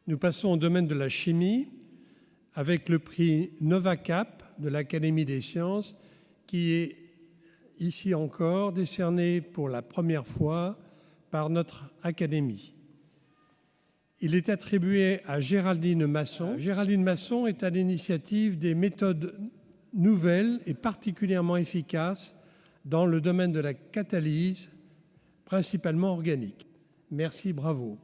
Nous passons au domaine de la chimie avec le prix NovaCap de l'Académie des sciences qui est ici encore décerné pour la première fois par notre Académie. Il est attribué à Géraldine Masson. Géraldine Masson est à l'initiative des méthodes nouvelles et particulièrement efficaces dans le domaine de la catalyse, principalement organique. Merci, bravo.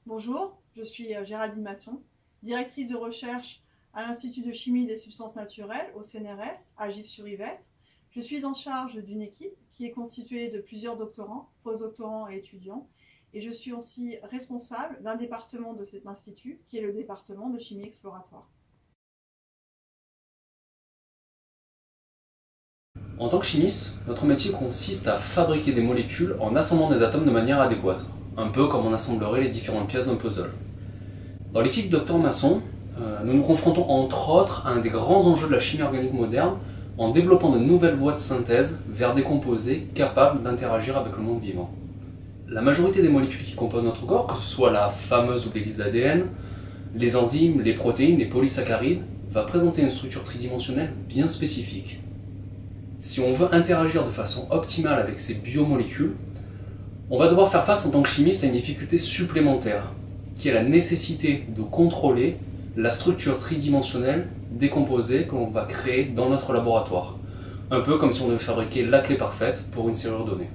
Bonjour, je suis Géraldine Masson, directrice de recherche à l'Institut de chimie des substances naturelles au CNRS à Gif-sur-Yvette. Je suis en charge d'une équipe qui est constituée de plusieurs doctorants, postdoctorants et étudiants. Et je suis aussi responsable d'un département de cet institut qui est le département de chimie exploratoire. En tant que chimiste, notre métier consiste à fabriquer des molécules en assemblant des atomes de manière adéquate, un peu comme on assemblerait les différentes pièces d'un puzzle. Dans l'équipe Dr Masson, nous nous confrontons entre autres à un des grands enjeux de la chimie organique moderne en développant de nouvelles voies de synthèse vers des composés capables d'interagir avec le monde vivant. La majorité des molécules qui composent notre corps, que ce soit la fameuse double hélice d'ADN, les enzymes, les protéines, les polysaccharides, va présenter une structure tridimensionnelle bien spécifique. Si on veut interagir de façon optimale avec ces biomolécules, on va devoir faire face en tant que chimiste à une difficulté supplémentaire, qui est la nécessité de contrôler la structure tridimensionnelle des composés que l'on va créer dans notre laboratoire. Un peu comme si on devait fabriquer la clé parfaite pour une serrure donnée.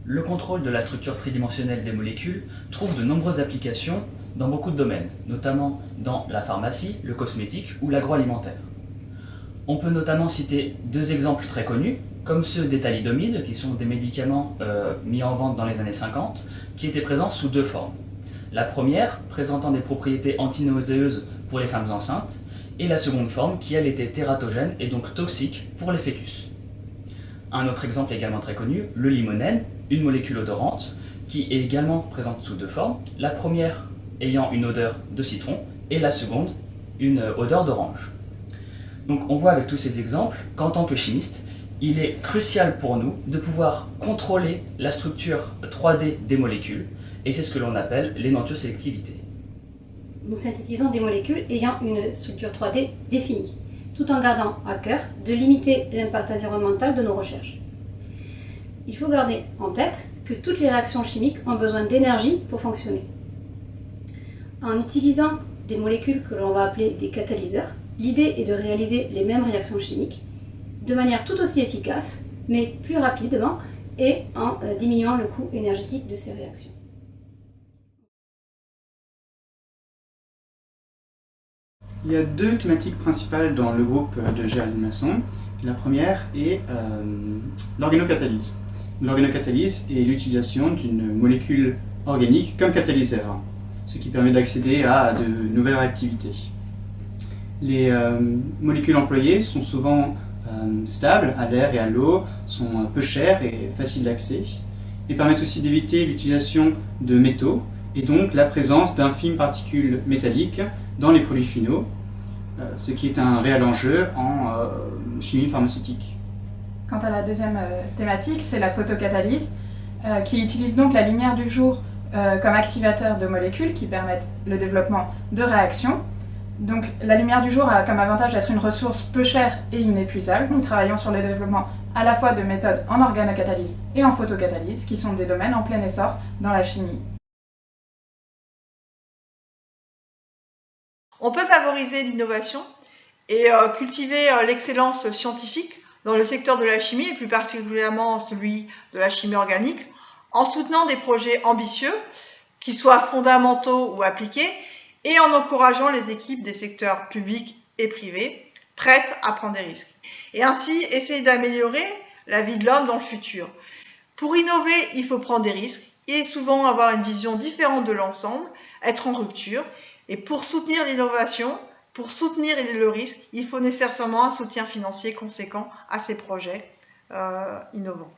Le contrôle de la structure tridimensionnelle des molécules trouve de nombreuses applications dans beaucoup de domaines, notamment dans la pharmacie, le cosmétique ou l'agroalimentaire. On peut notamment citer deux exemples très connus, comme ceux des thalidomides, qui sont des médicaments mis en vente dans les années 50, qui étaient présents sous deux formes. La première, présentant des propriétés antinauséeuses pour les femmes enceintes, et la seconde forme, qui elle était tératogène et donc toxique pour les fœtus. Un autre exemple également très connu, le limonène, une molécule odorante, qui est également présente sous deux formes, la première ayant une odeur de citron, et la seconde une odeur d'orange. Donc on voit avec tous ces exemples qu'en tant que chimiste, il est crucial pour nous de pouvoir contrôler la structure 3D des molécules, et c'est ce que l'on appelle l'énantiosélectivité. Nous synthétisons des molécules ayant une structure 3D définie, tout en gardant à cœur de limiter l'impact environnemental de nos recherches. Il faut garder en tête que toutes les réactions chimiques ont besoin d'énergie pour fonctionner. En utilisant des molécules que l'on va appeler des catalyseurs, l'idée est de réaliser les mêmes réactions chimiques de manière tout aussi efficace, mais plus rapidement et en diminuant le coût énergétique de ces réactions. Il y a deux thématiques principales dans le groupe de Géraldine Masson. La première est l'organocatalyse. L'organocatalyse est l'utilisation d'une molécule organique comme catalyseur, ce qui permet d'accéder à de nouvelles réactivités. Les molécules employées sont souvent stables à l'air et à l'eau, sont peu chères et faciles d'accès, et permettent aussi d'éviter l'utilisation de métaux, et donc la présence d'infimes particules métalliques dans les produits finaux, ce qui est un réel enjeu en chimie pharmaceutique. Quant à la deuxième thématique, c'est la photocatalyse, qui utilise donc la lumière du jour comme activateur de molécules qui permettent le développement de réactions. Donc la lumière du jour a comme avantage d'être une ressource peu chère et inépuisable. Nous travaillons sur le développement à la fois de méthodes en organocatalyse et en photocatalyse, qui sont des domaines en plein essor dans la chimie. On peut favoriser l'innovation et cultiver l'excellence scientifique dans le secteur de la chimie, et plus particulièrement celui de la chimie organique, en soutenant des projets ambitieux, qu'ils soient fondamentaux ou appliqués, et en encourageant les équipes des secteurs publics et privés prêtes à prendre des risques. Et ainsi, essayer d'améliorer la vie de l'homme dans le futur. Pour innover, il faut prendre des risques et souvent avoir une vision différente de l'ensemble, être en rupture. Et pour soutenir l'innovation, pour soutenir le risque, il faut nécessairement un soutien financier conséquent à ces projets innovants.